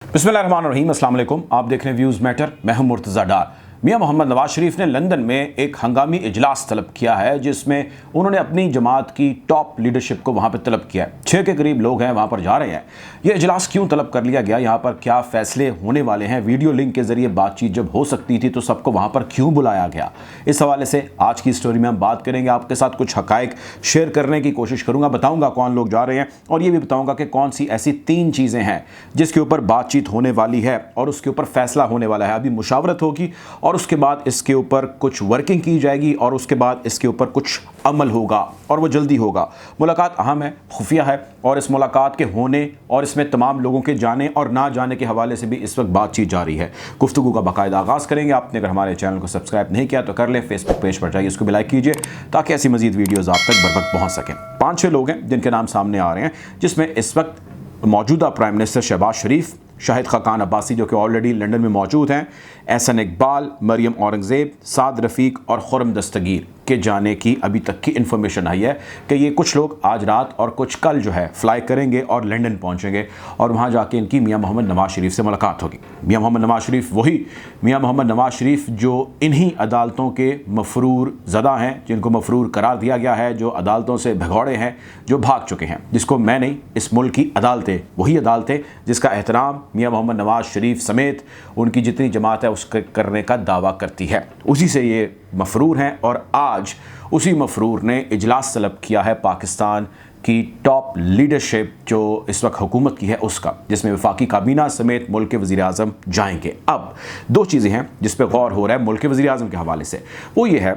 बिस्मिल्लाहिर्रहमानिर्रहीम, अस्सलाम वालेकुम। आप देख रहे हैं व्यूज़ मैटर। मैं हूं मुर्तज़ा डार। मियां मोहम्मद नवाज शरीफ ने लंदन में एक हंगामी इजलास तलब किया है, जिसमें उन्होंने अपनी जमात की टॉप लीडरशिप को वहां पर तलब किया है। 6 के करीब लोग हैं वहां पर जा रहे हैं। यह इजलास क्यों तलब कर लिया गया, यहाँ पर क्या फैसले होने वाले हैं, वीडियो लिंक के जरिए बातचीत जब हो सकती थी तो सबको वहां पर क्यों बुलाया गया, इस हवाले से आज की स्टोरी में हम बात करेंगे। आपके साथ कुछ हकायक शेयर करने की कोशिश करूंगा, बताऊंगा कौन लोग जा रहे हैं और ये भी बताऊंगा कि कौन सी ऐसी 3 चीज़ें हैं जिसके ऊपर बातचीत होने वाली है और उसके ऊपर फैसला होने वाला है। अभी मुशावरत होगी और उसके बाद इसके ऊपर कुछ वर्किंग की जाएगी और उसके बाद इसके ऊपर कुछ अमल होगा और वो जल्दी होगा। मुलाकात अहम है, खुफिया है और इस मुलाकात के होने और इसमें तमाम लोगों के जाने और ना जाने के हवाले से भी इस वक्त बातचीत जारी है। गुफ्तगू का बाकायदा आगाज़ करेंगे। आपने अगर हमारे चैनल को सब्सक्राइब नहीं किया तो कर लें, फेसबुक पेज पर जाइए, उसको भी लाइक कीजिए ताकि ऐसी मजीद वीडियोज़ आप तक बर वक्त पहुँच सकें। 5-6 लोग हैं जिनके नाम सामने आ रहे हैं, जिसमें इस वक्त मौजूदा प्राइम मिनिस्टर शहबाज शरीफ, शाहिद खाकान अब्बासी जो कि ऑलरेडी लंदन में मौजूद हैं, एहसन इकबाल, मरियम औरंगज़ेब, साद रफ़ीक और खुर्रम दस्तगीर के जाने की अभी तक की इन्फॉर्मेशन आई है कि ये कुछ लोग आज रात और कुछ कल जो है फ़्लाई करेंगे और लंदन पहुंचेंगे और वहां जाके इनकी मियां मोहम्मद नवाज शरीफ से मुलाकात होगी। मियां मोहम्मद नवाज शरीफ वही मियां मोहम्मद नवाज शरीफ जो इन्हीं अदालतों के मफरूर ज़दा हैं, जिनको मफरूर करार दिया गया है, जो अदालतों से भगौड़े हैं, जो भाग चुके हैं, जिसको मैं नहीं इस मुल्क की अदालतें, वही अदालतें जिसका एहतराम मियां मोहम्मद नवाज शरीफ समेत उनकी जितनी जमात है उसके करने का दावा करती है, उसी से ये मफरूर हैं। और आज उसी मफरूर ने इजलास तलब किया है पाकिस्तान की टॉप लीडरशिप जो इस वक्त हुकूमत की है उसका, जिसमें वफाकी काबीना समेत मुल्क के वज़ीर आज़म जाएंगे। अब 2 चीज़ें हैं जिस पर गौर हो रहा है मुल्क के वज़ीर आज़म के हवाले से। वो ये है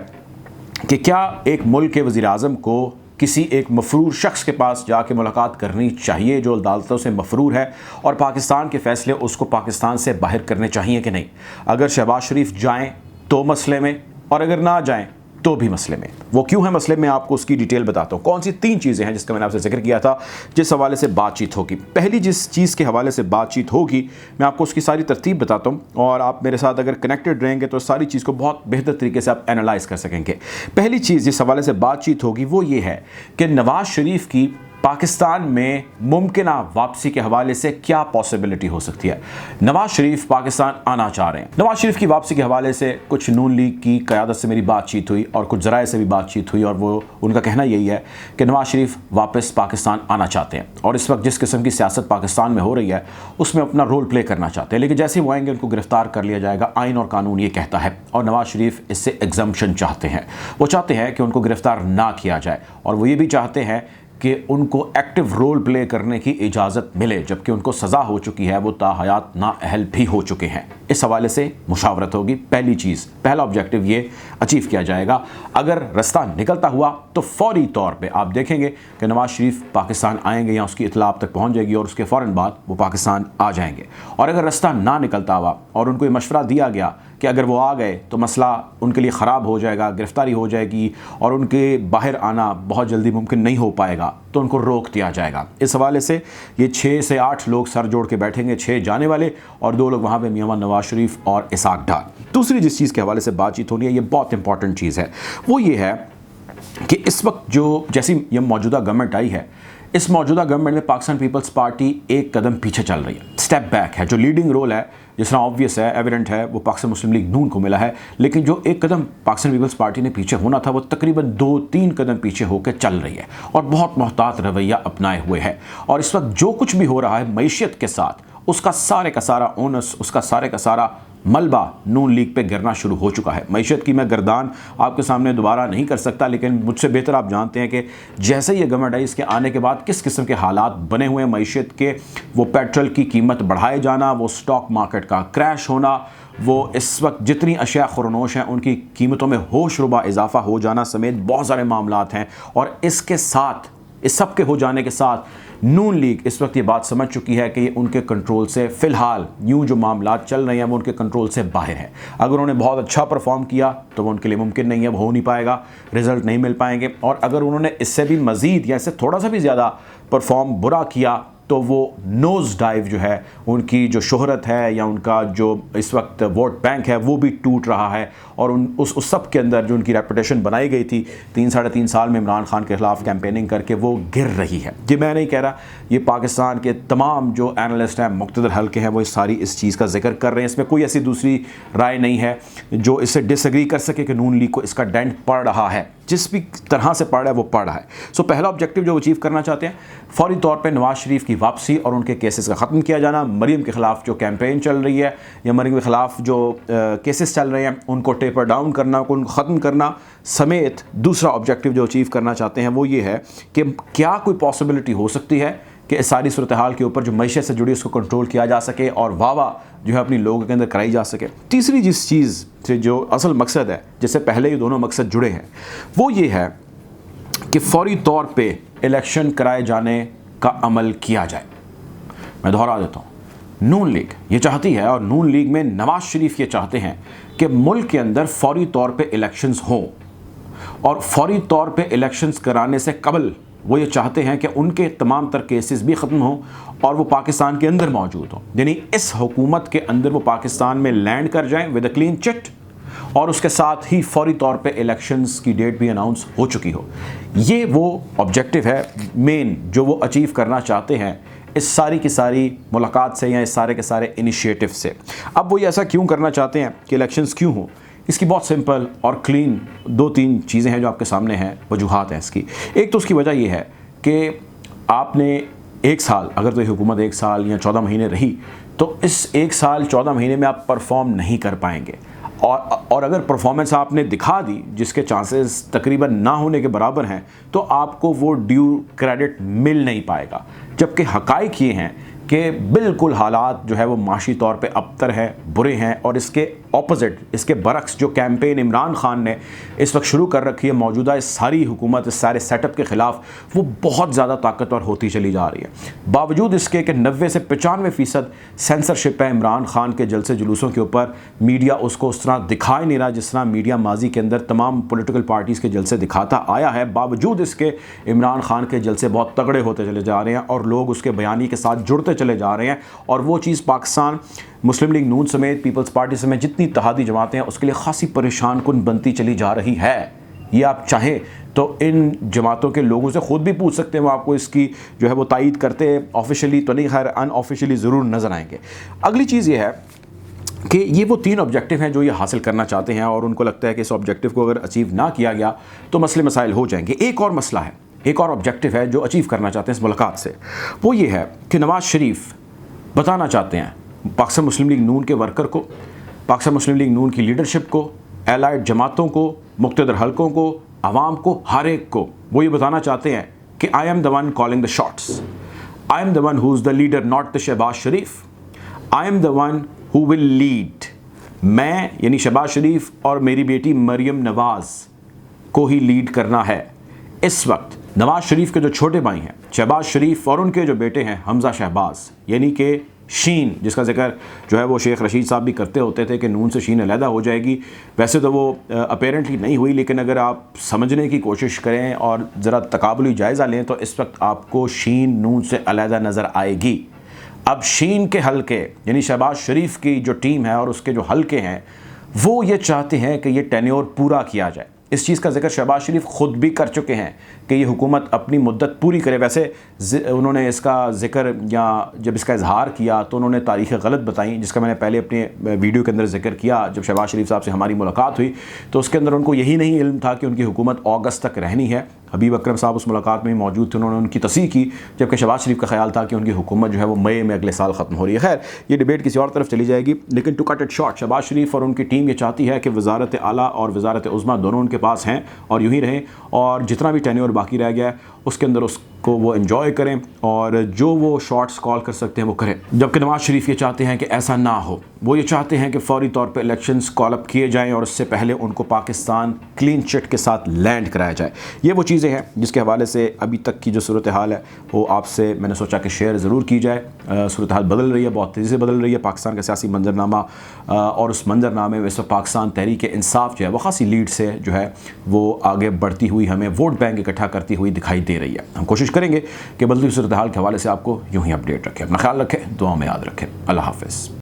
कि क्या एक मुल्क के वज़ीर आज़म को किसी एक मफरूर शख्स के पास जाके मुलाकात करनी चाहिए जो अदालतों से मफरूर है और पाकिस्तान के फ़ैसले उसको पाकिस्तान से बाहर करने चाहिए कि नहीं। अगर शहबाज शरीफ जाएं तो मसले में और अगर ना जाएं तो भी मसले में। वो क्यों है मसले में, आपको उसकी डिटेल बताता हूँ। कौन सी 3 चीज़ें हैं जिसका मैंने आपसे जिक्र किया था जिस हवाले से बातचीत होगी। पहली जिस चीज़ के हवाले से बातचीत होगी मैं आपको उसकी सारी तरतीब बताता हूँ और आप मेरे साथ अगर कनेक्टेड रहेंगे तो सारी चीज़ को बहुत बेहतर तरीके से आप एनालाइज़ कर सकेंगे। पहली चीज़ जिस हवाले से बातचीत होगी वो ये है कि नवाज शरीफ की पाकिस्तान में मुमकिना वापसी के हवाले से क्या पॉसिबिलिटी हो सकती है। नवाज शरीफ पाकिस्तान आना चाह रहे हैं। नवाज शरीफ की वापसी के हवाले से कुछ नून लीग की क़यादत से मेरी बातचीत हुई और कुछ ज़राए से भी बातचीत हुई और वो उनका कहना यही है कि नवाज शरीफ वापस पाकिस्तान आना चाहते हैं और इस वक्त जिस किस्म की सियासत पाकिस्तान में हो रही है उसमें अपना रोल प्ले करना चाहते हैं, लेकिन जैसे वो आएंगे उनको गिरफ्तार कर लिया जाएगा, आइन और कानून ये कहता है। और नवाज शरीफ इससे एग्जम्पशन चाहते हैं। वो चाहते हैं कि उनको गिरफ्तार ना किया जाए और वो ये भी चाहते हैं कि उनको एक्टिव रोल प्ले करने की इजाज़त मिले, जबकि उनको सज़ा हो चुकी है, वो ताहयात नाअहल भी हो चुके हैं। इस हवाले से मुशावरत होगी। पहली चीज़, पहला ऑब्जेक्टिव ये अचीव किया जाएगा। अगर रास्ता निकलता हुआ तो फौरी तौर पे आप देखेंगे कि नवाज शरीफ पाकिस्तान आएंगे या उसकी इतला आप तक पहुँच जाएगी और उसके फ़ौरन बाद वो पाकिस्तान आ जाएंगे। और अगर रास्ता ना निकलता हुआ और उनको ये मशवरा दिया गया कि अगर वो आ गए तो मसला उनके लिए ख़राब हो जाएगा, गिरफ्तारी हो जाएगी और उनके बाहर आना बहुत जल्दी मुमकिन नहीं हो पाएगा, तो उनको रोक दिया जाएगा। इस हवाले से ये 6 से 8 लोग सर जोड़ के बैठेंगे, 6 जाने वाले और 2 लोग वहाँ पे मियां नवाज शरीफ और इसाक डार। दूसरी जिस चीज़ के हवाले से बातचीत होनी है, ये बहुत इंपॉर्टेंट चीज़ है, वो ये है कि इस वक्त जो जैसी ये मौजूदा गवर्नमेंट आई है, इस मौजूदा गवर्नमेंट में पाकिस्तान पीपल्स पार्टी एक कदम पीछे चल रही है, स्टेप बैक है। जो लीडिंग रोल है, जिस तरह ऑब्वियस है, एविडेंट है, वो पाकिस्तान मुस्लिम लीग नून को मिला है, लेकिन जो एक कदम पाकिस्तान पीपल्स पार्टी ने पीछे होना था वो तकरीबन 2-3 कदम पीछे होकर चल रही है और बहुत मोहतात रवैया अपनाए हुए है। और इस वक्त जो कुछ भी हो रहा है मईशत के साथ, उसका सारे का सारा ओनस, उसका सारे का सारा मलबा नून लीग पे गिरना शुरू हो चुका है। मईशत की मैं गर्दान आपके सामने दोबारा नहीं कर सकता, लेकिन मुझसे बेहतर आप जानते हैं कि जैसे ये गवर्नमेंट आई इसके आने के बाद किस किस्म के हालात बने हुए हैं मईशत के। वो पेट्रोल की कीमत बढ़ाए जाना, वो स्टॉक मार्केट का क्रैश होना, वो इस वक्त जितनी अशिया खुरनोश हैं उनकी कीमतों में होशरुबा इजाफा हो जाना समेत बहुत सारे मामलात हैं। और इसके साथ, इस सब के हो जाने के साथ नून लीग इस वक्त ये बात समझ चुकी है कि ये उनके कंट्रोल से फ़िलहाल यूँ जो मामलात चल रहे हैं वो उनके कंट्रोल से बाहर है। अगर उन्होंने बहुत अच्छा परफॉर्म किया तो वो उनके लिए मुमकिन नहीं है, वो हो नहीं पाएगा, रिज़ल्ट नहीं मिल पाएंगे। और अगर उन्होंने इससे भी मज़ीद या इससे थोड़ा सा भी ज़्यादा परफॉर्म बुरा किया तो वो नोज़ डाइव जो है, उनकी जो शोहरत है या उनका जो इस वक्त वोट बैंक है वो भी टूट रहा है। और उस सब के अंदर जो उनकी रेपुटेशन बनाई गई थी 3-3.5 साल में इमरान खान के ख़िलाफ़ कैंपेनिंग करके, वो गिर रही है। ये मैं नहीं कह रहा, ये पाकिस्तान के तमाम जो एनालिस्ट हैं, मुक़्तदर हल्के हैं, वो सारी इस चीज़ का जिक्र कर रहे हैं। इसमें कोई ऐसी दूसरी राय नहीं है जो इससे डिसएग्री कर सके कि नून लीग को इसका डेंट पड़ रहा है। जिस भी तरह से पड़ रहा है वो पड़ रहा है। सो पहला ऑब्जेक्टिव जो अचीव करना चाहते हैं, फौरी तौर पे नवाज शरीफ की वापसी और उनके केसेस का ख़त्म किया जाना, मरीम के ख़िलाफ़ जो कैंपेन चल रही है या मरीम के ख़िलाफ़ जो केसेस चल रहे हैं उनको टेपर डाउन करना, उनको ख़त्म करना समेत दूसरा ऑब्जेक्टिव जो अचीव करना चाहते हैं वो ये है कि क्या कोई पॉसिबिलिटी हो सकती है कि इस सारी सूरत हाल के ऊपर जो मईशत से जुड़ी उसको कंट्रोल किया जा सके और वाह जो है अपनी लोगों के अंदर कराई जा सके। तीसरी जिस चीज़ से जो असल मकसद है, जिससे पहले ये दोनों मकसद जुड़े हैं, वो ये है कि फौरी तौर पे इलेक्शन कराए जाने का अमल किया जाए। मैं दोहरा देता हूँ, नून लीग ये चाहती है और नून लीग में नवाज शरीफ ये चाहते हैं कि मुल्क के अंदर फौरी तौर पे इलेक्शंस हों और फौरी तौर पे इलेक्शंस कराने से कबल वो ये चाहते हैं कि उनके तमाम तर केसेस भी ख़त्म हों और वो पाकिस्तान के अंदर मौजूद हों, यानी इस हुकूमत के अंदर वो पाकिस्तान में लैंड कर जाएं विद अ क्लीन चिट और उसके साथ ही फौरी तौर पे इलेक्शंस की डेट भी अनाउंस हो चुकी हो। ये वो ऑब्जेक्टिव है मेन जो वो अचीव करना चाहते हैं इस सारी की सारी मुलाकात से या इस सारे के सारे इनिशिएटिव से। अब वो ये ऐसा क्यों करना चाहते हैं कि इलेक्शंस क्यों हो, इसकी बहुत सिंपल और क्लीन 2-3 चीज़ें हैं जो आपके सामने हैं, वजूहात हैं इसकी। एक तो उसकी वजह यह है कि आपने 1 साल, अगर तो ये हुकूमत 1 साल या 14 महीने रही तो इस 1 साल 14 महीने में आप परफॉर्म नहीं कर पाएंगे और अगर परफॉर्मेंस आपने दिखा दी जिसके चांसेस तकरीबन ना होने के बराबर हैं तो आपको वो ड्यू क्रेडिट मिल नहीं पाएगा। जबकि हक़ाइक़ ये हैं कि बिल्कुल हालात जो है वो माशी तौर पे अबतर है, बुरे हैं और इसके ऑपोजिट, इसके बरक्स जो कैंपेन इमरान खान ने इस वक्त शुरू कर रखी है मौजूदा इस सारी हुकूमत, इस सारे सेटअप के ख़िलाफ़, वो बहुत ज़्यादा ताकतवर होती चली जा रही है। बावजूद इसके कि 90 से 95% सेंसरशिप है इमरान खान के जलसे जुलूसों के ऊपर, मीडिया उसको उस तरह दिखा ही नहीं रहा जिस तरह मीडिया माजी के अंदर तमाम पॉलिटिकल पार्टीज़ के जलसे दिखाता आया है। बावजूद इसके इमरान खान के जलसे बहुत तगड़े होते चले जा रहे हैं और लोग उसके बयानी के साथ जुड़ते चले जा रहे हैं और वो चीज़ पाकिस्तान मुस्लिम लीग नून समेत पीपल्स पार्टी समेत जितनी इत्तेहादी जमातें हैं उसके लिए खासी परेशान कुन बनती चली जा रही है। ये आप चाहें तो इन जमातों के लोगों से ख़ुद भी पूछ सकते हैं, वो आपको इसकी जो है वो तायीद करते हैं, ऑफिशियली तो नहीं, खैर अनऑफिशियली ज़रूर नज़र आएंगे। अगली चीज़ ये है कि ये वो 3 ऑब्जेक्टिव हैं जो ये हासिल करना चाहते हैं और उनको लगता है कि इस ऑब्जेक्टिव को अगर अचीव ना किया गया तो मसले मसाइल हो जाएंगे। एक और मसला है, एक और ऑब्जेक्टिव है जो अचीव करना चाहते हैं इस मुलाकात से, वो ये है कि नवाज शरीफ बताना चाहते हैं पाकिस्तान मुस्लिम लीग नून के वर्कर को, पाकिस्तान मुस्लिम लीग नून की लीडरशिप को, एलाइड जमातों को, मुक़्तदर हल्कों को, आवाम को, हर एक को वो ये बताना चाहते हैं कि I am the one calling the shots, I am the one who is the leader not the Shahbaz Sharif, I am the one who will lead. मैं यानी शहबाज शरीफ और मेरी बेटी मरियम नवाज़ को ही लीड करना है। इस वक्त नवाज शरीफ के जो छोटे भाई हैं शहबाज शरीफ और उनके जो बेटे हैं हमज़ा शहबाज यानी कि शीन, जिसका जिक्र जो है वो शेख रशीद साहब भी करते होते थे कि नून से शीन अलहदा हो जाएगी, वैसे तो वो अपेरेंटली नहीं हुई, लेकिन अगर आप समझने की कोशिश करें और ज़रा तकाबुली जायज़ा लें तो इस वक्त आपको शीन नून से अलहदा नज़र आएगी। अब शीन के हल्के यानी शहबाज शरीफ की जो टीम है और उसके जो हल्के हैं वो ये चाहते हैं कि ये टेन्योर पूरा किया जाए। इस चीज़ का जिक्र शहबाज शरीफ ख़ुद भी कर चुके हैं कि ये हुकूमत अपनी मुद्दत पूरी करे। वैसे उन्होंने इसका जिक्र या जब इसका इजहार किया तो उन्होंने तारीख़ गलत बताई, जिसका मैंने पहले अपने वीडियो के अंदर जिक्र किया। जब शहबाज शरीफ साहब से हमारी मुलाकात हुई तो उसके अंदर उनको यही नहीं इल्म था कि उनकी हुकूमत अगस्त तक रहनी है। हबीब अकरम साहब उस मुलाकात में मौजूद थे, उन्होंने उनकी तस्दीक की, जबकि शहबाज शरीफ का ख्याल था कि उनकी हुकूमत जो है वो मई में अगले साल ख़त्म हो रही है। खैर ये डिबेट किसी और तरफ चली जाएगी, लेकिन to cut it short, Shahbaz Sharif और उनकी टीम ये चाहती है कि वज़ारत आला और वज़ारत उज़्मा दोनों उनके पास हैं और यूँ ही रहें और जितना भी टेन्योर बाकी रह गया है उसके अंदर उसको वो एंजॉय करें और जो वो शॉट्स कॉल कर सकते हैं वो करें। जबकि नवाज शरीफ ये चाहते हैं कि ऐसा ना हो, वो ये चाहते हैं कि फ़ौरी तौर पे इलेक्शंस कॉल अप किए जाएं और उससे पहले उनको पाकिस्तान क्लीन चिट के साथ लैंड कराया जाए। ये वो चीज़ें हैं जिसके हवाले से अभी तक की जो सूरत हाल है वो आपसे मैंने सोचा कि शेयर ज़रूर की जाए। सूरत हाल बदल रही है, बहुत तेज़ी से बदल रही है पाकिस्तान का सियासी मंजरनामा और उस मंजरनामे में वैसे पाकिस्तान तहरीक इंसाफ जो है वो खासी लीड से जो है वो आगे बढ़ती हुई हमें वोट बैंक इकट्ठा करती हुई दिखाई दे रही है। हम कोशिश करेंगे कि बदलती सूरत हाल के हवाले से आपको यूं ही अपडेट रखें। अपना ख्याल रखें, दुआ में याद रखें। अल्लाह हाफ़िज़।